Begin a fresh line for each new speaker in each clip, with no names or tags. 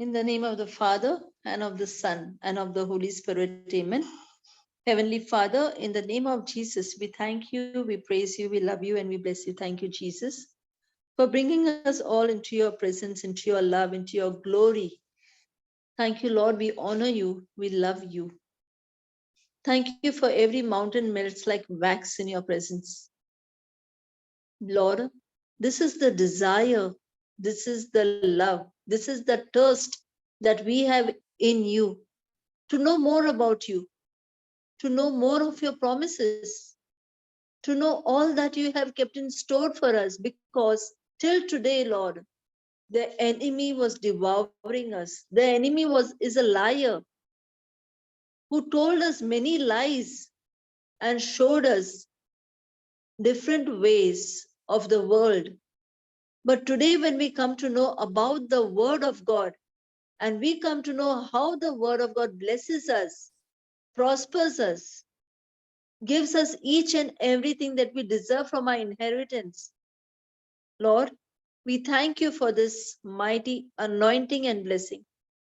In the name of the Father, and of the Son, and of the Holy Spirit, amen. Heavenly Father, in the name of Jesus, we thank you, we praise you, we love you, and we bless you. Thank you, Jesus, for bringing us all into your presence, into your love, into your glory. Thank you, Lord. We honor you, we love you. Thank you for every mountain melts like wax in your presence. Lord, this is the desire, this is the love, this is the thirst that we have in you, to know more about you, to know more of your promises, to know all that you have kept in store for us, because till today, Lord, the enemy was devouring us. The enemy is a liar who told us many lies and showed us different ways of the world. But today, when we come to know about the Word of God, and we come to know how the Word of God blesses us, prospers us, gives us each and everything that we deserve from our inheritance, Lord, we thank you for this mighty anointing and blessing.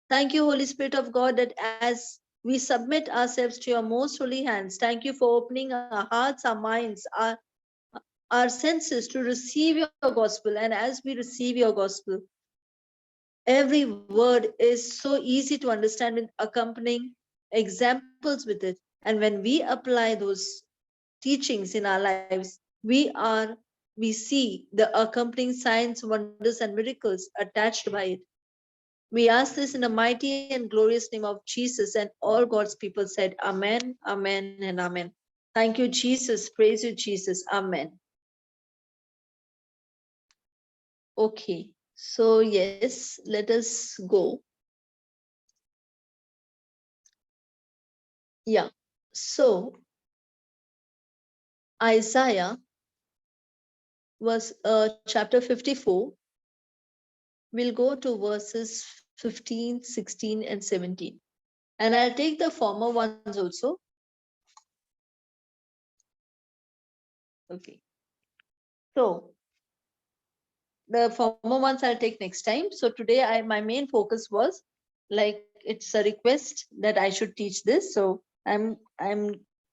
Thank you, Holy Spirit of God, that as we submit ourselves to your most holy hands, thank you for opening our hearts, our minds, our senses to receive your gospel. And as we receive your gospel, every word is so easy to understand with accompanying examples with it. And when we apply those teachings in our lives, we see the accompanying signs, wonders, and miracles attached by it. We ask this in the mighty and glorious name of Jesus, and all God's people said, Amen, Amen, and Amen. Thank you, Jesus. Praise you, Jesus. Amen. Okay, so yes, let us go. Yeah, so Isaiah was chapter 54. We'll go to verses 15, 16, and 17. And I'll take the former ones also. Okay. So the former ones I'll take next time. So today my main focus was, like, it's a request that I should teach this. So I'm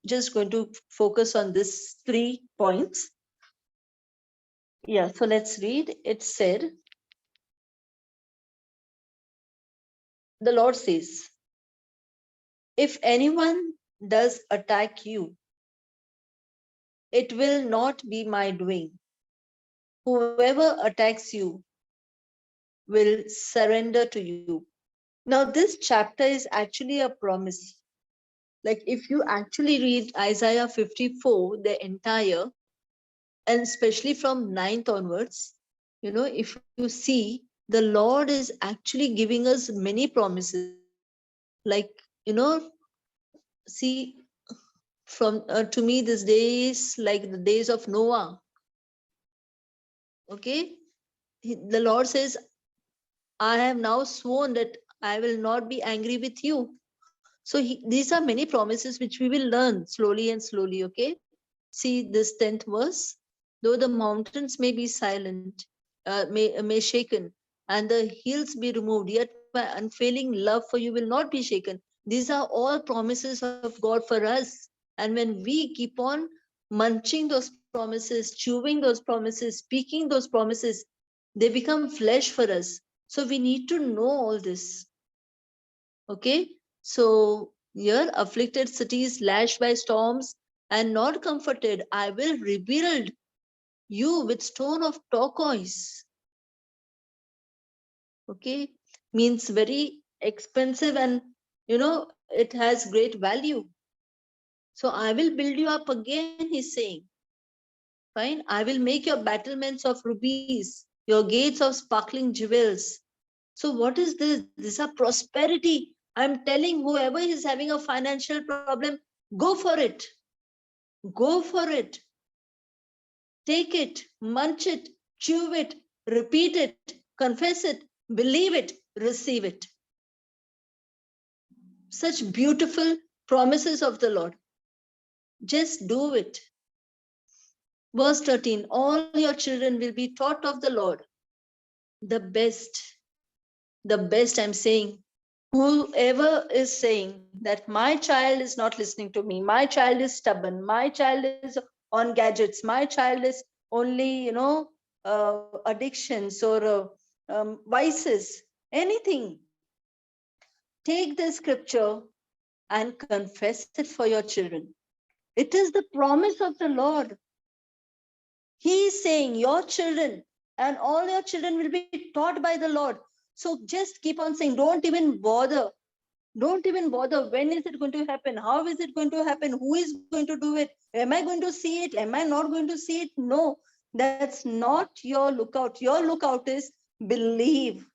just going to focus on this 3 points. Yeah, so let's read. It said, the Lord says, if anyone does attack you, it will not be my doing. Whoever attacks you will surrender to you. Now, this chapter is actually a promise. Like, if you actually read Isaiah 54, the entire, and especially from 9th onwards, if you see, the Lord is actually giving us many promises. Like, see, from to me, this day is like the days of Noah. Okay, the Lord says, I have now sworn that I will not be angry with you. So these are many promises which we will learn slowly and slowly. Okay, see this 10th verse. Though the mountains may be silent, may shaken, and the hills be removed, yet my unfailing love for you will not be shaken. These are all promises of God for us. And when we keep on munching those promises, chewing those promises, speaking those promises, they become flesh for us. So we need to know all this. Okay, so here, afflicted cities lashed by storms and not comforted, I will rebuild you with stone of turquoise. Okay, means very expensive, and it has great value. So I will build you up again, he's saying. Fine, I will make your battlements of rubies, your gates of sparkling jewels. So what is this? These are prosperity. I'm telling whoever is having a financial problem, go for it. Go for it. Take it, munch it, chew it, repeat it, confess it, believe it, receive it. Such beautiful promises of the Lord. Just do it. Verse 13, all your children will be taught of the Lord, the best. the best. I'm saying, whoever is saying that my child is not listening to me, my child is stubborn, my child is on gadgets, my child is only, addictions or vices, anything, take the scripture and confess it for your children. It is the promise of the Lord. He is saying, your children and all your children will be taught by the Lord. So just keep on saying, don't even bother. Don't even bother. When is it going to happen? How is it going to happen? Who is going to do it? Am I going to see it? Am I not going to see it? No, that's not your lookout. Your lookout is believe.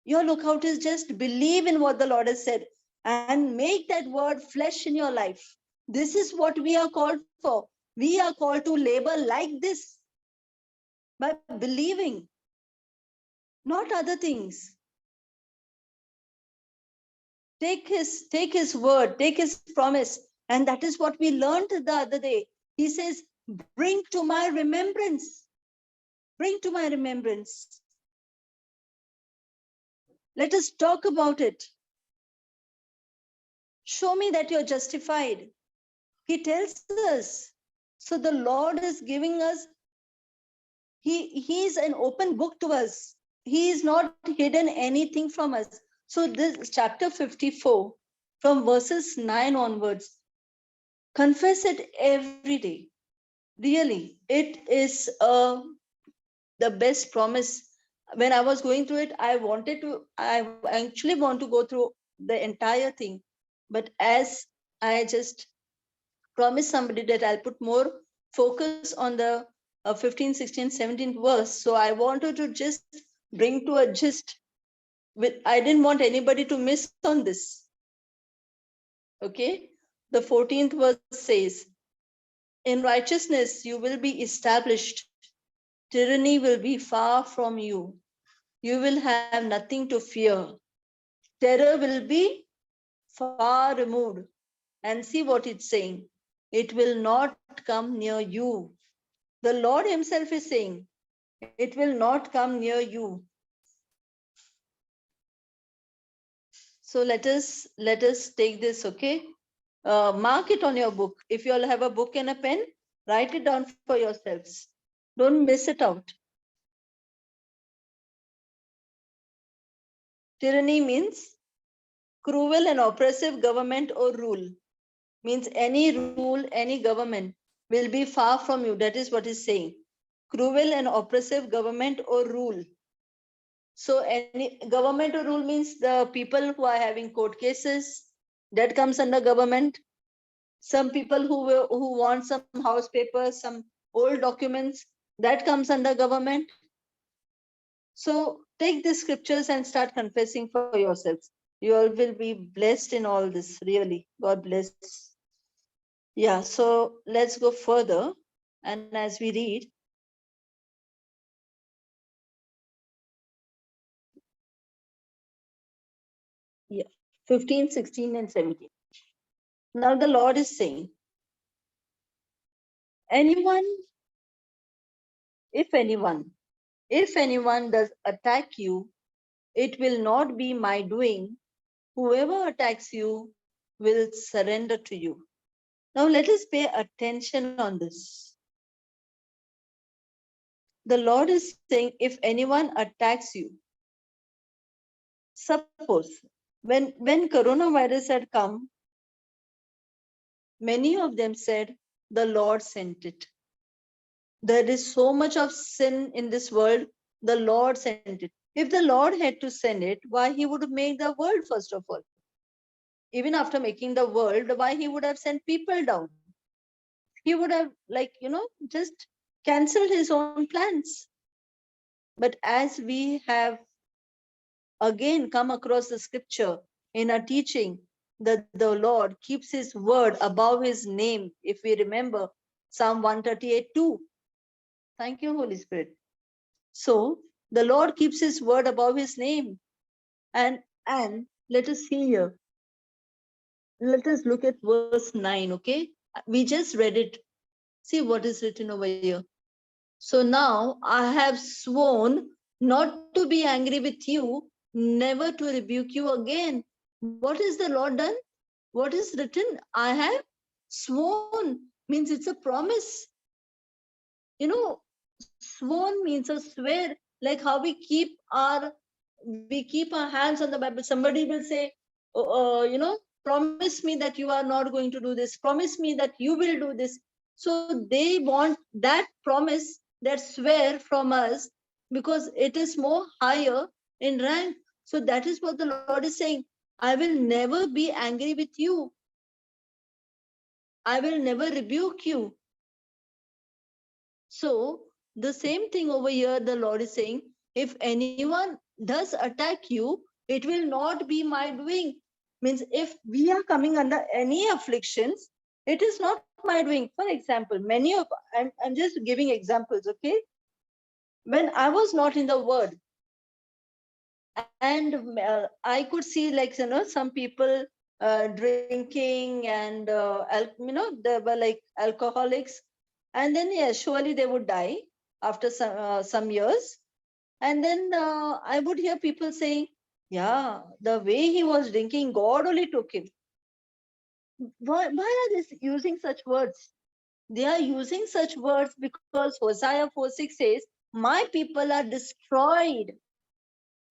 Your lookout is just believe in what the Lord has said and make that word flesh in your life. This is what we are called for. We are called to labor like this by believing, not other things. Take his word, take his promise. And that is what we learned the other day. He says, bring to my remembrance. Bring to my remembrance. Let us talk about it. Show me that you're justified. He tells us. So the Lord is giving us, he is an open book to us. He is not hidden anything from us. So this chapter 54, from verses 9 onwards, confess it every day. Really, it is the best promise. When I was going through it, I actually want to go through the entire thing. But as I just promised somebody that I'll put more focus on the 15, 16, 17th verse. So I wanted to just bring to a gist. I didn't want anybody to miss on this. Okay. The 14th verse says, in righteousness you will be established. Tyranny will be far from you. You will have nothing to fear. Terror will be far removed. And see what it's saying. It will not come near you. The Lord himself is saying, it will not come near you. So let us take this, okay? Mark it on your book. If you all have a book and a pen, write it down for yourselves. Don't miss it out. Tyranny means cruel and oppressive government or rule. Means any rule, any government will be far from you. That is what it's saying. Cruel and oppressive government or rule. So any government or rule means the people who are having court cases, that comes under government. Some people who want some house papers, some old documents, that comes under government. So take the scriptures and start confessing for yourselves. You all will be blessed in all this, really. God bless. Yeah, so let's go further. And as we read, yeah, 15, 16, and 17. Now the Lord is saying, if anyone does attack you, it will not be my doing. Whoever attacks you will surrender to you. Now let us pay attention on this. The Lord is saying, if anyone attacks you, suppose when coronavirus had come, many of them said, the Lord sent it. There is so much of sin in this world, the Lord sent it. If the Lord had to send it, why he would make the world first of all? Even after making the world, why he would have sent people down? He would have, just cancelled his own plans. But as we have again come across the scripture in our teaching, that the Lord keeps his word above his name. If we remember Psalm 138:2. Thank you, Holy Spirit. So the Lord keeps his word above his name. And let us see here. Let us look at verse 9, okay? We just read it. See what is written over here. So now I have sworn not to be angry with you, never to rebuke you again. What is the Lord done? What is written? I have sworn, means it's a promise. You know, sworn means a swear, like how we keep our hands on the Bible. Somebody will say, promise me that you are not going to do this. Promise me that you will do this. So they want that promise, that swear from us, because it is more higher in rank. So that is what the Lord is saying. I will never be angry with you. I will never rebuke you. So the same thing over here, the Lord is saying, if anyone does attack you, it will not be my doing. Means if we are coming under any afflictions, it is not my doing. For example, I'm just giving examples, okay? When I was not in the word, and I could see, like, some people drinking and they were like alcoholics, and then yeah, surely they would die after some years. And then I would hear people saying, yeah, the way he was drinking, God only took him. Why are they using such words? They are using such words because Hosea 4:6 says, my people are destroyed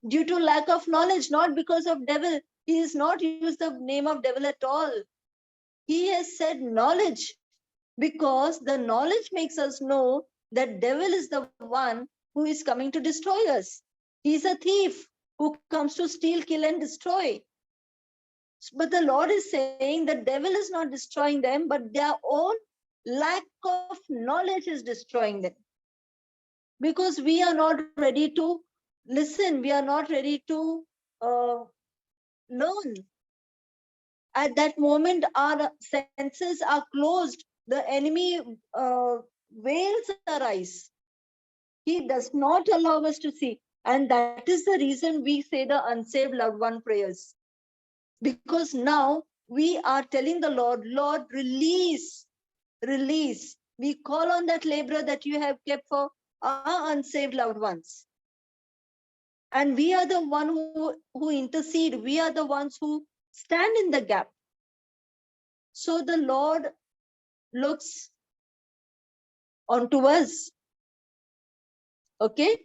due to lack of knowledge, not because of devil. He has not used the name of devil at all. He has said knowledge, because the knowledge makes us know that devil is the one who is coming to destroy us. He is a thief who comes to steal, kill, and destroy. But the Lord is saying the devil is not destroying them, but their own lack of knowledge is destroying them. Because we are not ready to listen, we are not ready to learn. At that moment, our senses are closed. The enemy veils our eyes. He does not allow us to see. And that is the reason we say the unsaved loved one prayers. Because now we are telling the Lord, Lord, release, release. We call on that laborer that you have kept for our unsaved loved ones. And we are the one who intercede. We are the ones who stand in the gap. So the Lord looks onto us. Okay.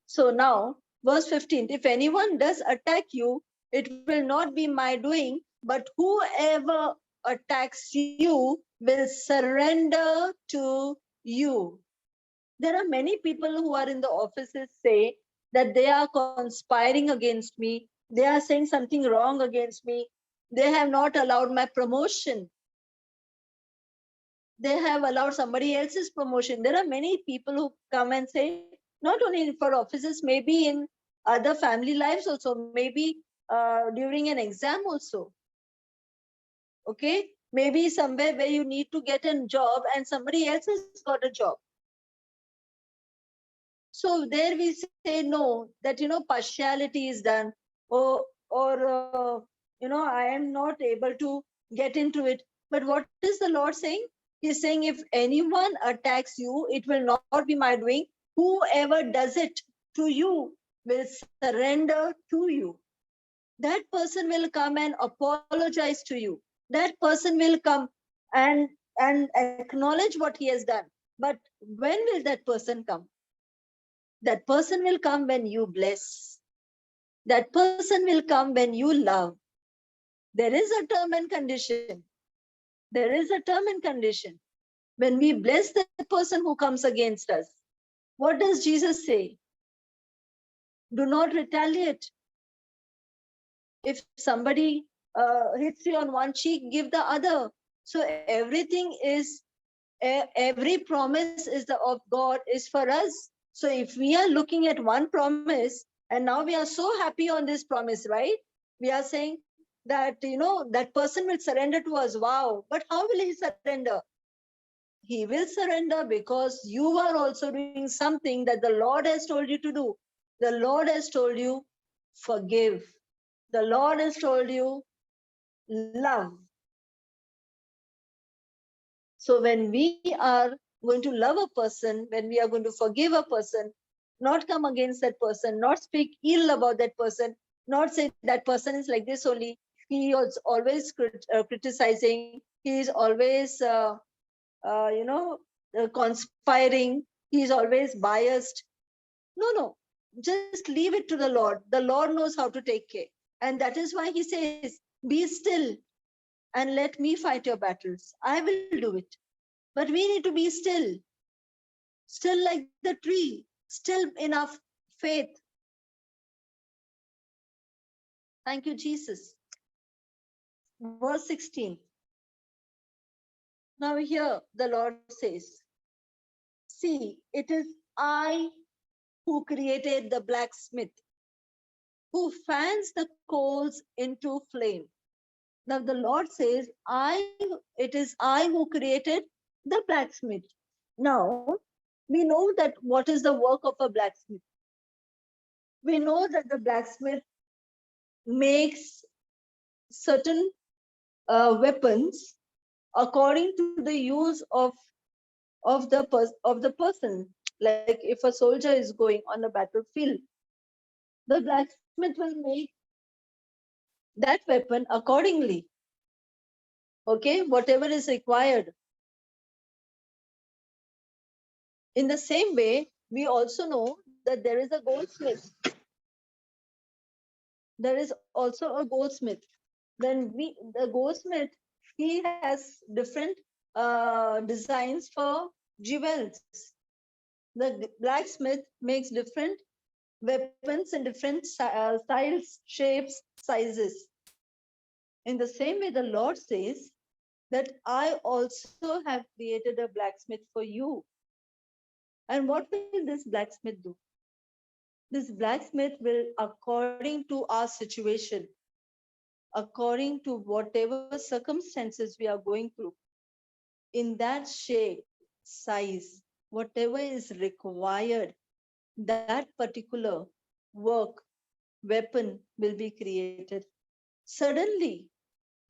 So now, verse 15, if anyone does attack you, it will not be my doing, but whoever attacks you will surrender to you. There are many people who are in the offices say that they are conspiring against me. They are saying something wrong against me. They have not allowed my promotion. They have allowed somebody else's promotion. There are many people who come and say, not only for offices, maybe in other family lives also, maybe during an exam also. Okay, maybe somewhere where you need to get a job and somebody else has got a job. So there we say no, that partiality is done, or I am not able to get into it. But what is the Lord saying? He's saying, if anyone attacks you, it will not be my doing. Whoever does it to you will surrender to you. That person will come and apologize to you. That person will come and acknowledge what he has done. But when will that person come? That person will come when you bless. That person will come when you love. There is a term and condition. There is a term and condition. When we bless the person who comes against us, what does Jesus say? Do not retaliate. If somebody hits you on one cheek, give the other. So everything is, every promise is of God is for us. So if we are looking at one promise, and now we are so happy on this promise, right? We are saying that, that person will surrender to us. Wow. But how will he surrender? He will surrender because you are also doing something that the Lord has told you to do. The Lord has told you, forgive. The Lord has told you, love. So when we are going to love a person, when we are going to forgive a person, not come against that person, not speak ill about that person, Not say that person is like this only. He is always criticizing. He is always, you know, conspiring. He is always biased. No, no. Just leave it to the Lord. The Lord knows how to take care. And that is why he says, be still and let me fight your battles. I will do it. But we need to be still like the tree, still enough faith. Thank you, Jesus. Verse 16. Now here the Lord says, see, it is I who created the blacksmith, who fans the coals into flame. Now the Lord says, it is I who created the blacksmith. Now we know that what is the work of a blacksmith. We know that the blacksmith makes certain weapons according to the use of the person. Like if a soldier is going on a battlefield, the blacksmith will make that weapon accordingly. Okay, whatever is required. In the same way, we also know that there is a goldsmith. There is also a goldsmith. Then the goldsmith, he has different designs for jewels. The blacksmith makes different weapons in different styles, shapes, sizes. In the same way, the Lord says that I also have created a blacksmith for you. And what will this blacksmith do? This blacksmith will, according to our situation, according to whatever circumstances we are going through, in that shape, size, whatever is required, that particular work, weapon will be created. Suddenly,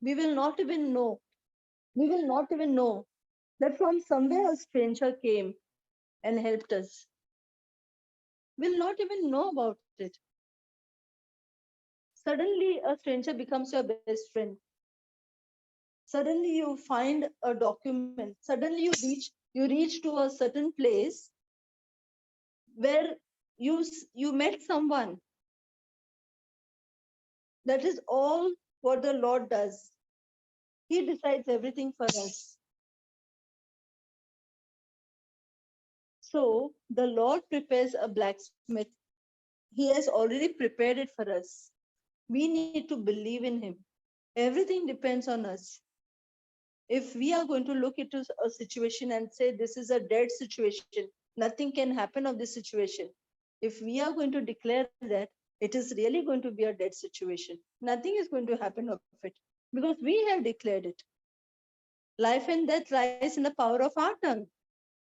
we will not even know. We will not even know that from somewhere a stranger came and helped us. We'll not even know about it. Suddenly, a stranger becomes your best friend. Suddenly, you find a document. Suddenly, you reach to a certain place where you met someone. That is all what the Lord does. He decides everything for us. So the Lord prepares a blacksmith. He has already prepared it for us. We need to believe in him. Everything depends on us. If we are going to look into a situation and say this is a dead situation, nothing can happen of this situation. If we are going to declare that it is really going to be a dead situation, nothing is going to happen of it because we have declared it. Life and death lies in the power of our tongue.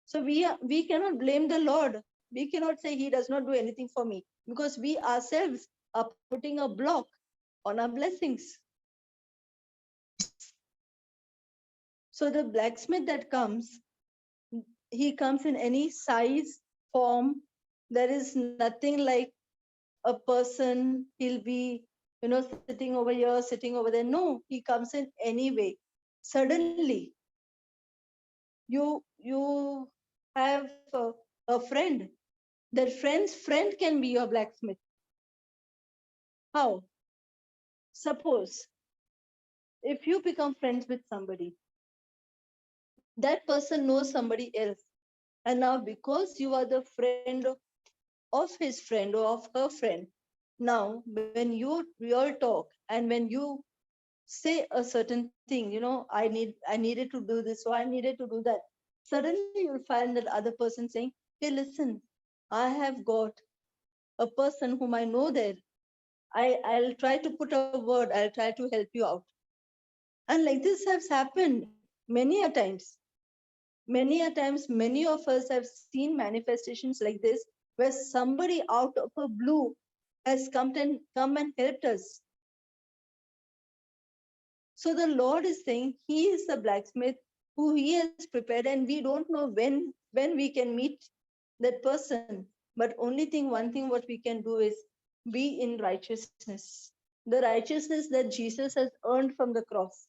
So we cannot blame the Lord. We cannot say he does not do anything for me because we ourselves are putting a block on our blessings. So the blacksmith that comes, he comes in any size, form. There is nothing like a person, he'll be, sitting over here, sitting over there. No, he comes in any way. Suddenly, you have a friend. That friend's friend can be your blacksmith. How? Suppose if you become friends with somebody, that person knows somebody else. And now because you are the friend of his friend or of her friend, now when you all talk and when you say a certain thing, I needed to do this or I needed to do that, suddenly you'll find that other person saying, hey, listen, I have got a person whom I know there. I'll try to put a word, I'll try to help you out. And like this has happened many a times. Many a times, many of us have seen manifestations like this, where somebody out of a blue has come and helped us. So the Lord is saying he is the blacksmith who he has prepared, and we don't know when we can meet that person. But one thing what we can do is be in righteousness. The righteousness that Jesus has earned from the cross.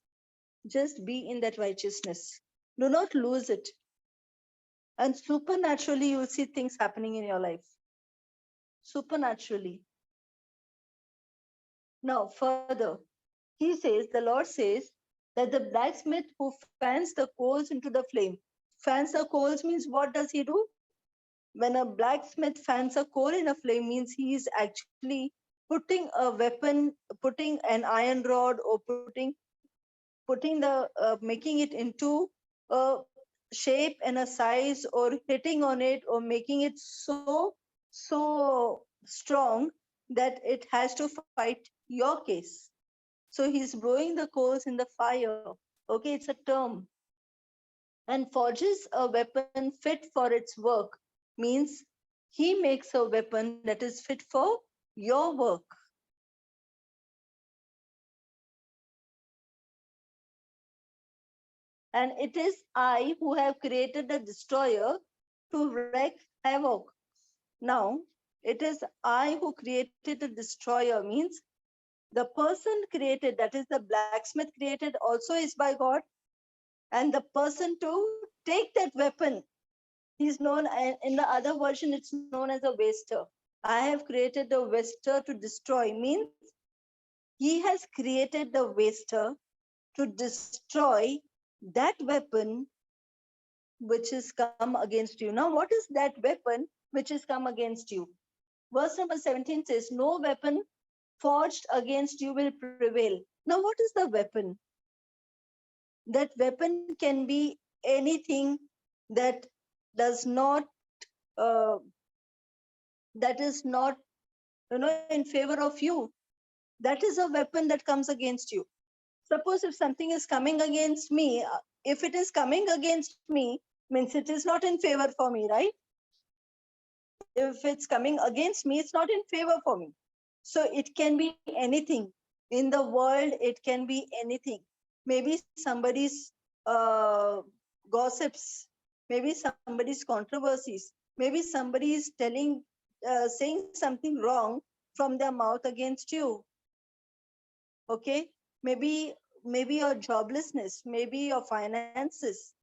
Just be in that righteousness. Do not lose it. And supernaturally, you'll see things happening in your life. Supernaturally. Now, further, the Lord says that the blacksmith who fans the coals into the flame. Fans the coals means what does he do? When a blacksmith fans a coal in a flame means he is actually putting a weapon, putting an iron rod, or making it into a shape and a size, or hitting on it, or making it so strong that it has to fight your case. So he's blowing the coals in the fire. Okay, it's a term. And forges a weapon fit for its work means he makes a weapon that is fit for your work. And it is I who have created the destroyer to wreak havoc. Now, it is I who created the destroyer means the person created, that is the blacksmith created, also is by God. And the person to take that weapon, he's known, in the other version, it's known as a waster. I have created the waster to destroy means he has created the waster to destroy that weapon which is come against you. Now, what is that weapon which is come against you? Verse number 17 says, no weapon forged against you will prevail. Now, what is the weapon? That weapon can be anything that does not, uh, that is not, in favor of you. That is a weapon that comes against you. Suppose if something is coming against me, if it is coming against me, means it is not in favor for me, right? If it's coming against me, it's not in favor for me. So it can be anything. In the world, it can be anything. Maybe somebody's gossips, maybe somebody's controversies, maybe somebody is saying something wrong from their mouth against you. Okay, maybe your joblessness, maybe your finances.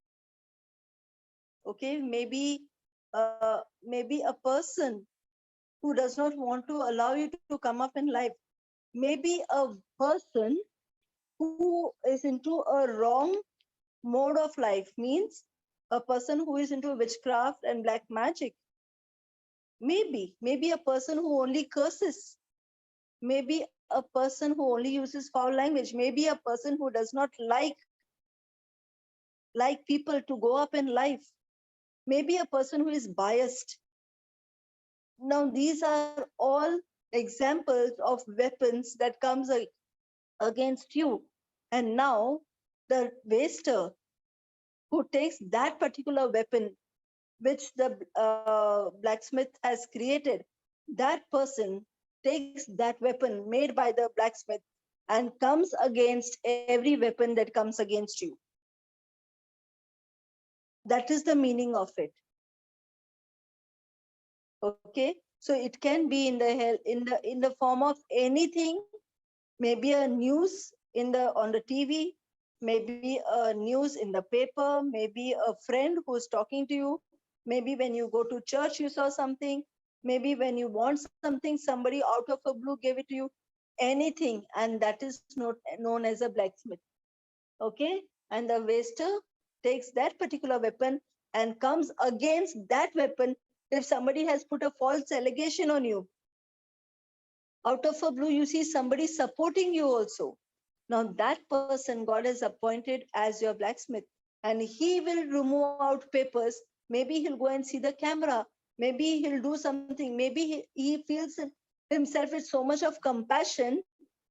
Okay, maybe a person who does not want to allow you to come up in life. Maybe a person who is into a wrong mode of life, means a person who is into witchcraft and black magic. Maybe a person who only curses. Maybe a person who only uses foul language. Maybe a person who does not like people to go up in life. Maybe a person who is biased. Now, these are all examples of weapons that comes against you. And now the waster who takes that particular weapon which the blacksmith has created, that person takes that weapon made by the blacksmith and comes against every weapon that comes against you. That is the meaning of it. Okay, so it can be in the form of anything. Maybe a news on the TV, maybe a news in the paper, maybe a friend who's talking to you, maybe when you go to church you saw something, maybe when you want something, somebody out of a blue gave it to you, anything, and that is not known as a blacksmith. Okay, and the waster takes that particular weapon and comes against that weapon. If somebody has put a false allegation on you, out of a blue you see somebody supporting you also. Now that person God has appointed as your blacksmith, and he will remove out papers. Maybe he'll go and see the camera, maybe he'll do something, maybe he feels himself with so much of compassion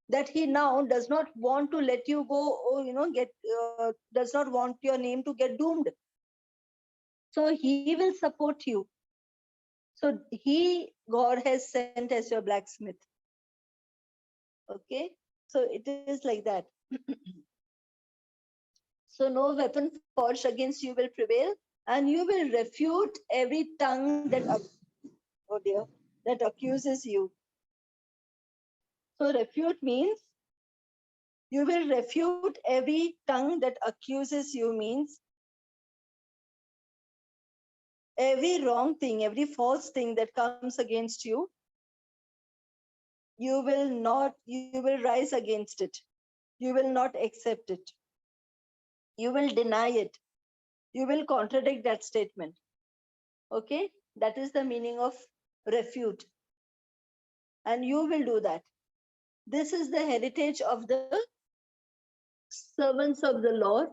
that he now does not want to let you go, or does not want your name to get doomed. So he will support you. So God has sent as your blacksmith. Okay, so it is like that. So no weapon forged against you will prevail, and you will refute every tongue that, oh dear, that accuses you. So refute means you will refute every tongue that accuses you, means every wrong thing, every false thing that comes against you, you will rise against it. You will not accept it. You will deny it. You will contradict that statement. Okay? That is the meaning of refute. And you will do that. This is the heritage of the servants of the Lord.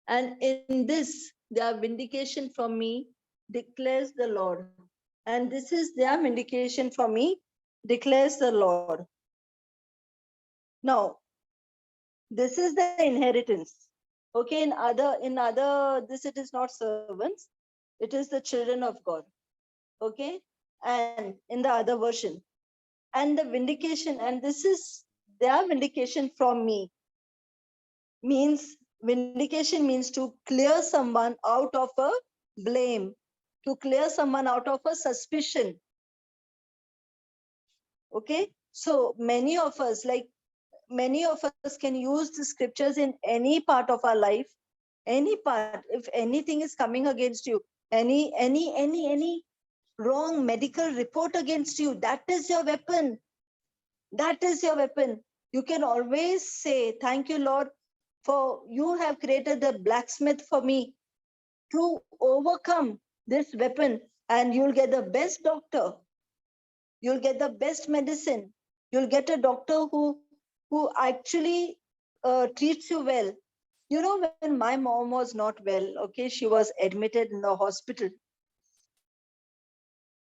And in this, their vindication from me, declares the Lord. And this is their vindication from me, declares the Lord. Now, this is the inheritance. Okay, this it is not servants, it is the children of God. Okay, and in the other version, and the vindication, and this is their vindication from me, means vindication means to clear someone out of a blame, to clear someone out of a suspicion. Okay, so many of us, can use the scriptures in any part of our life, any part. If anything is coming against you, any wrong medical report against you, that is your weapon. That is your weapon. You can always say, thank you, Lord, for you have created the blacksmith for me to overcome this weapon, and you'll get the best doctor. You'll get the best medicine. You'll get a doctor who actually treats you well. You know, when my mom was not well, okay, she was admitted in the hospital.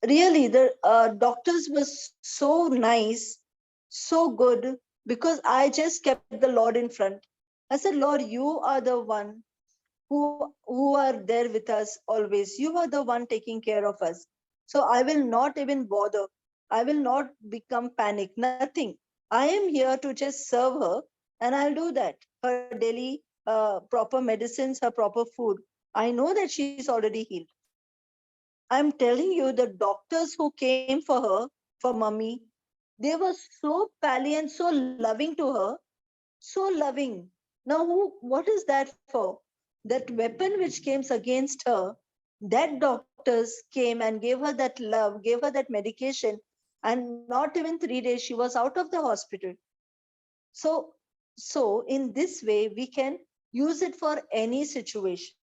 Really, the doctors were so nice, so good, because I just kept the Lord in front. I said, Lord, you are the one who are there with us always. You are the one taking care of us. So I will not even bother. I will not become panic, nothing. I am here to just serve her, and I'll do that. Her daily proper medicines, her proper food. I know that she's already healed. I'm telling you, the doctors who came for her, for mummy, they were so pally and so loving to her, so loving. Now, what is that for? That weapon which came against her, that doctors came and gave her that love, gave her that medication, and not even 3 days, she was out of the hospital. So, in this way, we can use it for any situation.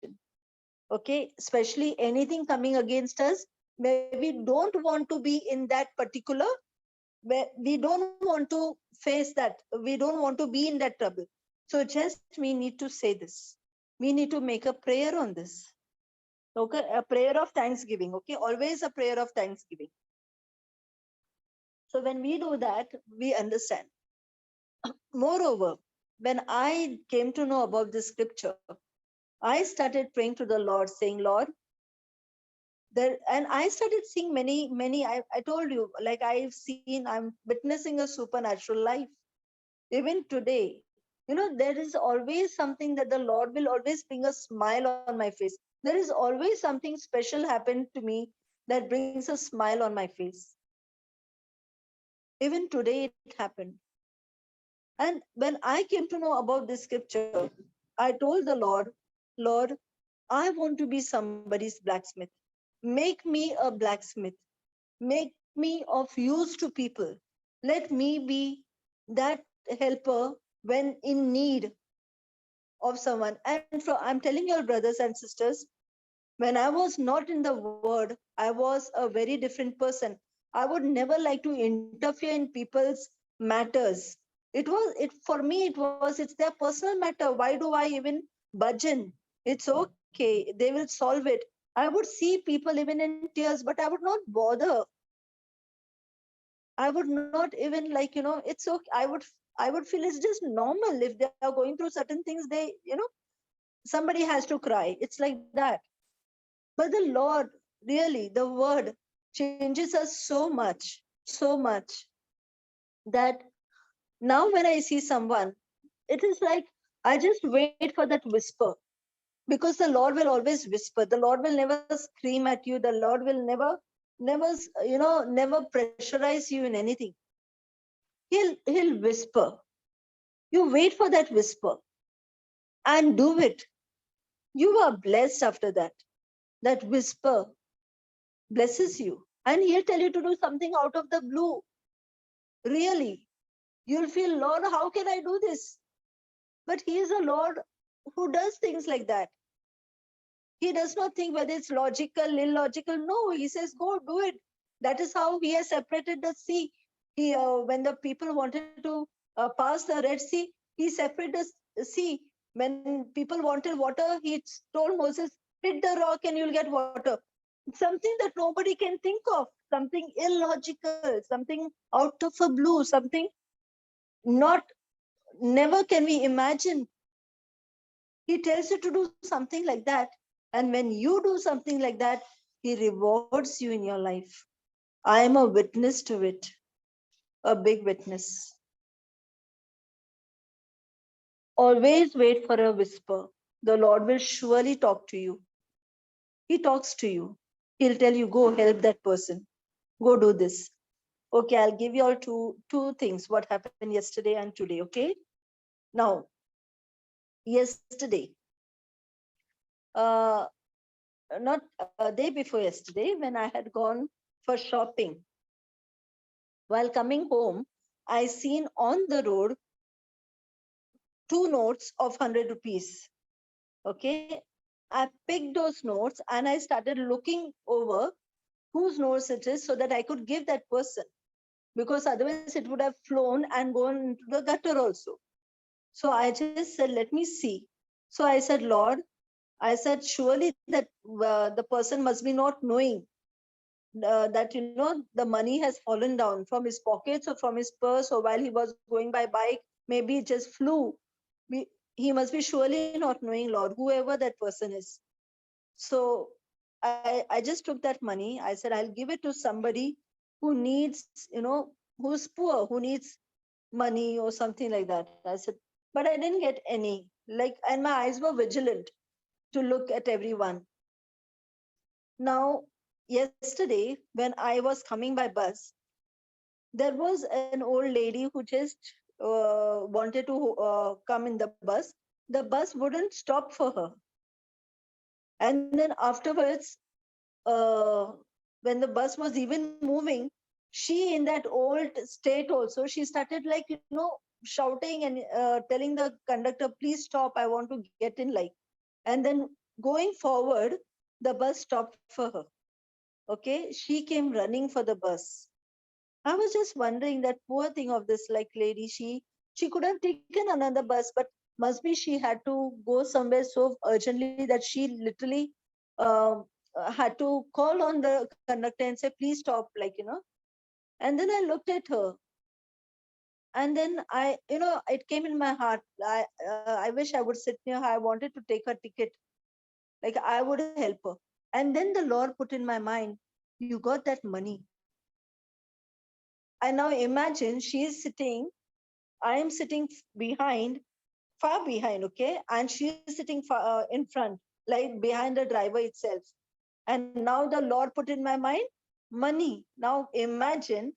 Okay, especially anything coming against us, where we don't want to be in that particular, where we don't want to face that, we don't want to be in that trouble. So just we need to say this, we need to make a prayer on this. Okay, a prayer of thanksgiving. Okay, always a prayer of thanksgiving. So when we do that, we understand. Moreover, when I came to know about this scripture, I started praying to the Lord, saying, Lord, there, and I started seeing many. I told you, like, I'm witnessing a supernatural life even today. You know, there is always something that the Lord will always bring a smile on my face. There is always something special happened to me that brings a smile on my face. Even today it happened. And when I came to know about this scripture, I told the Lord, Lord, I want to be somebody's blacksmith. Make me a blacksmith. Make me of use to people. Let me be that helper when in need of someone. And I'm telling you, brothers and sisters, when I was not in the word, I was a very different person. I would never like to interfere in people's matters. It's their personal matter. Why do I even budge in? It's okay. They will solve it. I would see people even in tears, but I would not bother. I would not even, like, it's okay. I would feel it's just normal. If they are going through certain things, somebody has to cry. It's like that. But the Lord, really, the word changes us so much that now when I see someone, it is like I just wait for that whisper, because the Lord will always whisper. The Lord will never scream at you. The Lord will never, never pressurize you in anything. He'll whisper. You wait for that whisper and do it. You are blessed after that. That whisper blesses you. And he'll tell you to do something out of the blue. Really. You'll feel, Lord, how can I do this? But he is a Lord who does things like that. He does not think whether it's logical, illogical. No, he says, go do it. That is how he has separated the sea. When the people wanted to pass the Red Sea, he separated the sea. When people wanted water, he told Moses, hit the rock and you'll get water. Something that nobody can think of, something illogical, something out of a blue, something not, never can we imagine. He tells you to do something like that. And when you do something like that, he rewards you in your life. I am a witness to it, a big witness. Always wait for a whisper. The Lord will surely talk to you. He talks to you. He'll tell you, go help that person. Go do this. Okay, I'll give you all two things, what happened yesterday and today, okay? Now, yesterday, uh, not a day before yesterday, when I had gone for shopping. While coming home, I seen on the road 2 notes of 100 rupees. Okay. I picked those notes and I started looking over whose notes it is so that I could give that person. Because otherwise it would have flown and gone into the gutter also. So I just said, let me see. So I said, Lord, I said, surely that the person must be not knowing that, the money has fallen down from his pockets or from his purse, or while he was going by bike, maybe it just flew. He must be surely not knowing, Lord, whoever that person is. So I just took that money. I said, I'll give it to somebody who needs, who's poor, who needs money or something like that. I said, but I didn't get any. Like, and my eyes were vigilant to look at everyone. Now, yesterday, when I was coming by bus, there was an old lady who just wanted to come in the bus. The bus wouldn't stop for her. And then afterwards, uh, when the bus was even moving, she, in that old state also, she started like, shouting and telling the conductor, please stop, I want to get in, like. And then going forward, the bus stopped for her. Okay, she came running for the bus. I was just wondering, that poor thing of this like lady, she could have taken another bus, but must be she had to go somewhere so urgently that she literally uh, had to call on the conductor and say, please stop, like, And then I looked at her, and then it came in my heart. I wish I would sit near her. I wanted to take her ticket, like I would help her. And then the Lord put in my mind, you got that money. I now imagine she is sitting, I am sitting behind, far behind, okay? And she is sitting in front, like behind the driver itself. And now the Lord put in my mind, money. Now imagine,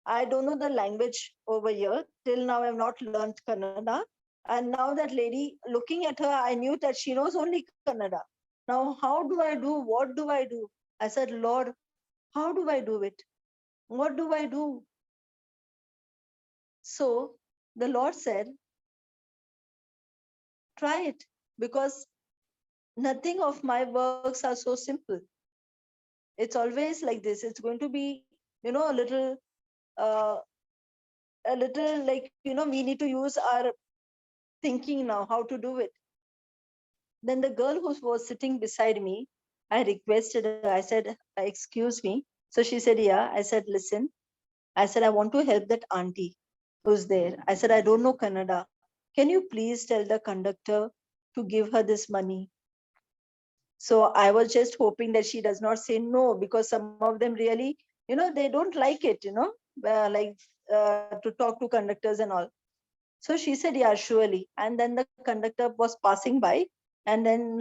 I don't know the language over here. Till now, I've not learned Kannada. And now that lady, looking at her, I knew that she knows only Kannada. Now, how do I do? What do I do? I said, Lord, how do I do it? What do I do? So the Lord said, try it, because nothing of my works are so simple. It's always like this. It's going to be, uh, a little like, we need to use our thinking now how to do it. Then the girl who was sitting beside me, I requested her, I said, excuse me. So she said, yeah. I said, listen, I said, I want to help that auntie who's there. I said, I don't know Kannada. Can you please tell the conductor to give her this money? So I was just hoping that she does not say no, because some of them really, they don't like it, like to talk to conductors and all. So she said, yeah, surely. And then the conductor was passing by, and then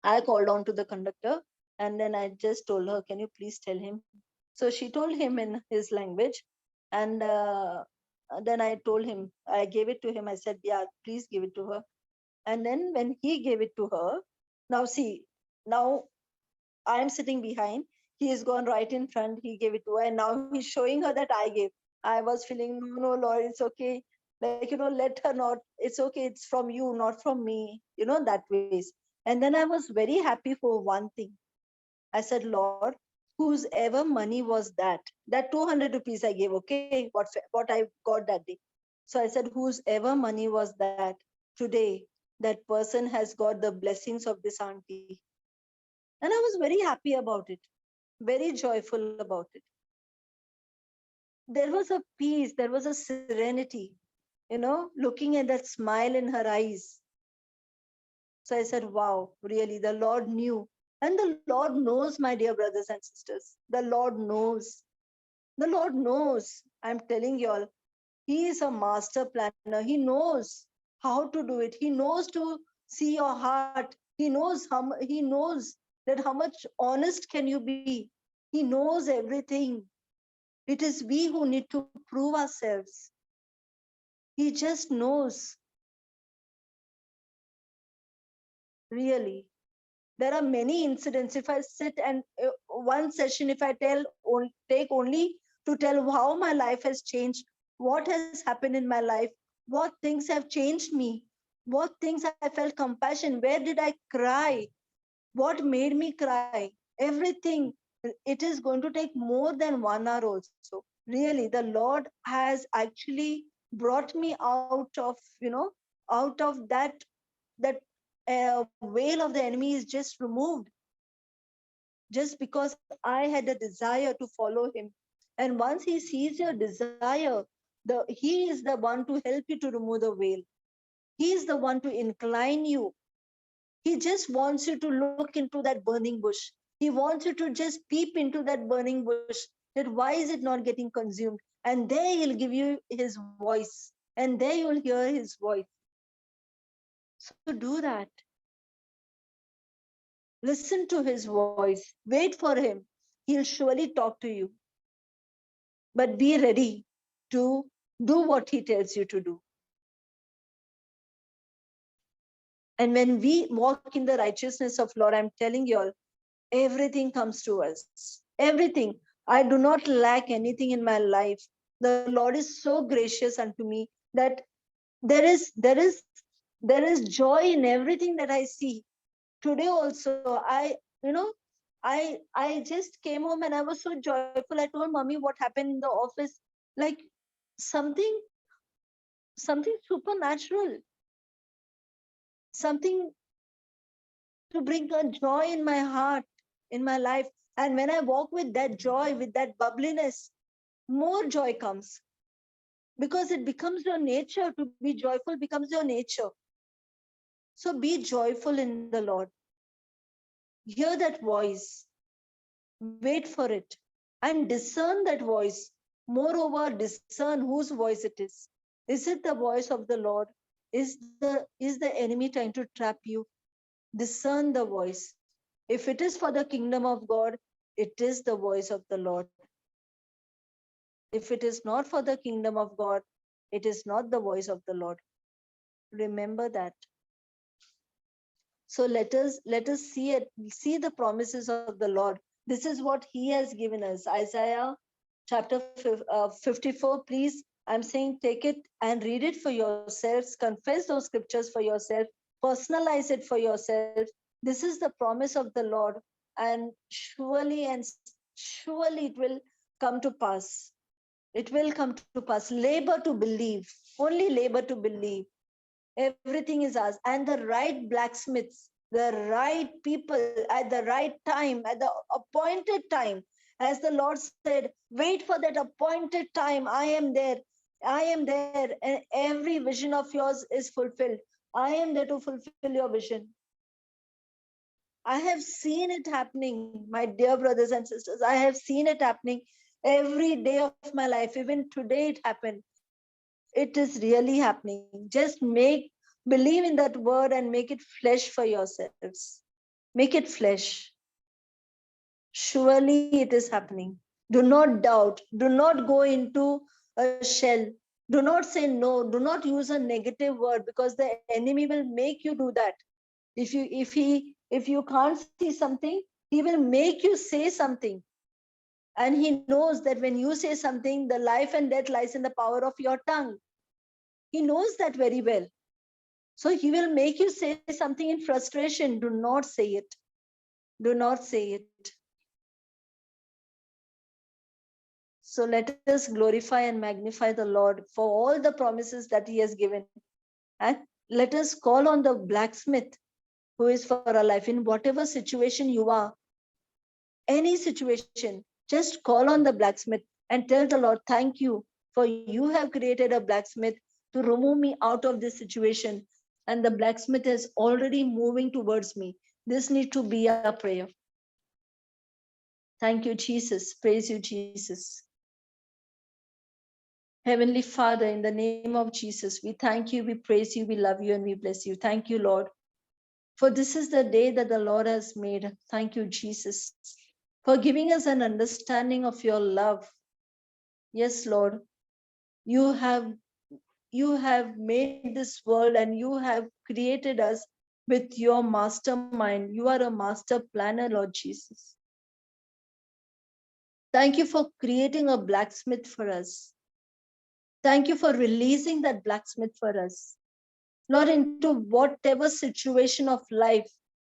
I called on to the conductor, and then I just told her, can you please tell him? So she told him in his language, And then I told him, I gave it to him. I said, yeah, please give it to her. And then when he gave it to her, now see, now I am sitting behind. He has gone right in front. He gave it to her. And now he's showing her that I gave. I was feeling, no, no, Lord, it's okay. Like, let her not, it's okay. It's from you, not from me, that ways. And then I was very happy for one thing. I said, Lord, whose ever money was that 200 rupees I gave, okay, what I got that day. So I said, whose ever money was that, today, that person has got the blessings of this auntie. And I was very happy about it, very joyful about it. There was a peace, there was a serenity, looking at that smile in her eyes. So I said, wow, really, the Lord knew. And the Lord knows, my dear brothers and sisters. The Lord knows. The Lord knows. I'm telling you all, He is a master planner. He knows how to do it. He knows to see your heart. He knows that how much honest can you be. He knows everything. It is we who need to prove ourselves. He just knows, really. There are many incidents. If I sit and one session, if I take only to tell how my life has changed, what has happened in my life, what things have changed me, what things I felt compassion, where did I cry, what made me cry, everything. It is going to take more than 1 hour also. Really, the Lord has actually brought me out of that veil of the enemy is just removed, just because I had a desire to follow him. And once he sees your desire, he is the one to help you to remove the veil. He is the one to incline you. He just wants you to look into that burning bush. He wants you to just peep into that burning bush, that why is it not getting consumed? And there he'll give you his voice, and there you'll hear his voice. So do that. Listen to his voice. Wait for him. He'll surely talk to you. But be ready to do what he tells you to do. And when we walk in the righteousness of Lord, I'm telling you all, everything comes to us. Everything. I do not lack anything in my life. The Lord is so gracious unto me that there is joy in everything that I see. Today also, I just came home and I was so joyful. I told mommy what happened in the office, like something something supernatural, something to bring a joy in my heart, in my life. And when I walk with that joy, with that bubbliness, more joy comes, because it becomes your nature. To be joyful becomes your nature. So be joyful in the Lord. Hear that voice, wait for it, and discern that voice. Moreover, discern whose voice it is. Is it the voice of the Lord? Is the enemy trying to trap you? Discern the voice. If it is for the kingdom of God, it is the voice of the Lord. If it is not for the kingdom of God, it is not the voice of the Lord. Remember that. So let us see the promises of the Lord. This is what he has given us. Isaiah chapter 54. Please, I'm saying, take it and read it for yourselves. Confess those scriptures for yourself. Personalize it for yourself. This is the promise of the Lord, and surely it will come to pass. It will come to pass. Labor to believe. Only labor to believe. Everything is ours. And the right blacksmiths, the right people at the right time, at the appointed time. As the Lord said, wait for that appointed time. I am there. I am there. And every vision of yours is fulfilled. I am there to fulfill your vision. I have seen it happening, my dear brothers and sisters. I have seen it happening every day of my life. Even today it happened. It is really happening. Just believe in that word and make it flesh for yourselves. Make it flesh. Surely it is happening. Do not doubt. Do not go into a shell. Do not say no. Do not use a negative word, because the enemy will make you do that. If you can't see something, he will make you say something. And he knows that when you say something, the life and death lies in the power of your tongue. He knows that very well. So he will make you say something in frustration. Do not say it. Do not say it. So let us glorify and magnify the Lord for all the promises that he has given. And let us call on the blacksmith who is for our life in whatever situation you are. Any situation, just call on the blacksmith and tell the Lord, thank you, for you have created a blacksmith to remove me out of this situation. And the blacksmith is already moving towards me. This needs to be our prayer. Thank you, Jesus. Praise you, Jesus. Heavenly Father, in the name of Jesus, we thank you, we praise you, we love you, and we bless you. Thank you, Lord. For this is the day that the Lord has made. Thank you, Jesus, for giving us an understanding of your love. Yes, Lord, you have made this world and you have created us with your mastermind. You are a master planner, Lord Jesus. Thank you for creating a blacksmith for us. Thank you for releasing that blacksmith for us. Lord, into whatever situation of life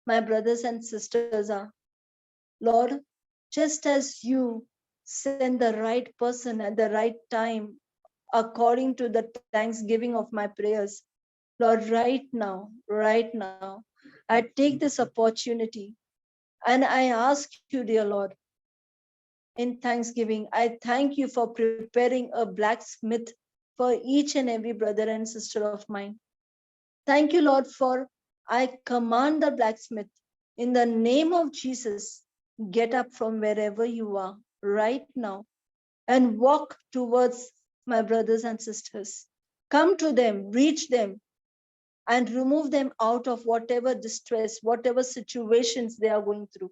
my brothers and sisters are, Lord, just as you send the right person at the right time, according to the thanksgiving of my prayers, Lord, right now, I take this opportunity and I ask you, dear Lord, in thanksgiving, I thank you for preparing a blacksmith for each and every brother and sister of mine. Thank you, Lord, for I command the blacksmith in the name of Jesus, get up from wherever you are right now and walk towards my brothers and sisters. Come to them, reach them, and remove them out of whatever distress, whatever situations they are going through.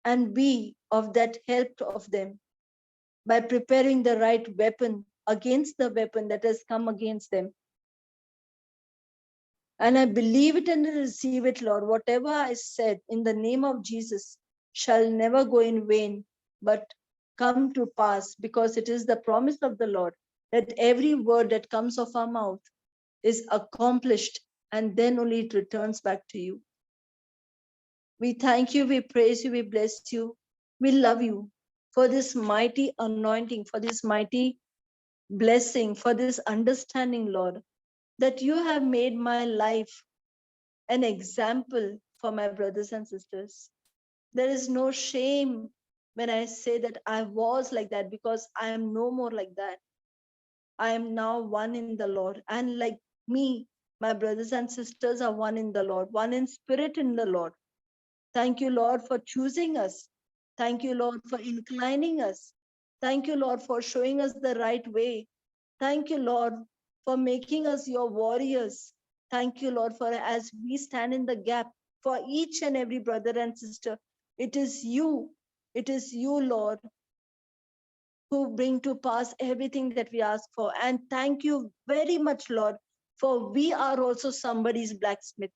And be of that help of them by preparing the right weapon against the weapon that has come against them. And I believe it and receive it, Lord. Whatever I said in the name of Jesus shall never go in vain, but come to pass, because it is the promise of the Lord that every word that comes off our mouth is accomplished, and then only it returns back to you. We thank you, we praise you, we bless you, we love you for this mighty anointing, for this mighty blessing, for this understanding, Lord, that you have made my life an example for my brothers and sisters. There is no shame when I say that I was like that, because I am no more like that. I am now one in the Lord. And like me, my brothers and sisters are one in the Lord, one in spirit in the Lord. Thank you, Lord, for choosing us. Thank you, Lord, for inclining us. Thank you, Lord, for showing us the right way. Thank you, Lord, for making us your warriors. Thank you, Lord, for as we stand in the gap for each and every brother and sister, it is you, Lord, who bring to pass everything that we ask for. And thank you very much, Lord, for we are also somebody's blacksmith.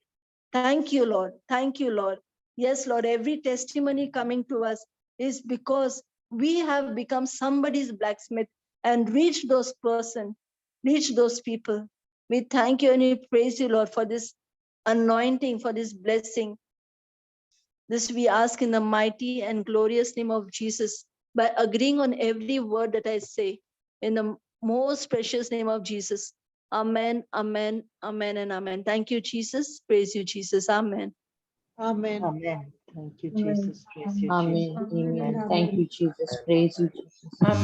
Thank you, Lord. Thank you, Lord. Yes, Lord, every testimony coming to us is because we have become somebody's blacksmith and reached those person, reach those people. We thank you and we praise you, Lord, for this anointing, for this blessing. This we ask in the mighty and glorious name of Jesus, by agreeing on every word that I say, in the most precious name of Jesus. Amen, amen, amen, and amen. Thank you, Jesus. Praise you, Jesus. Amen.
Amen.
Amen. Thank you,
Amen.
Jesus. Praise you,
Amen.
Jesus.
Amen.
Amen.
Thank you, Jesus. Praise you, Jesus.
Amen.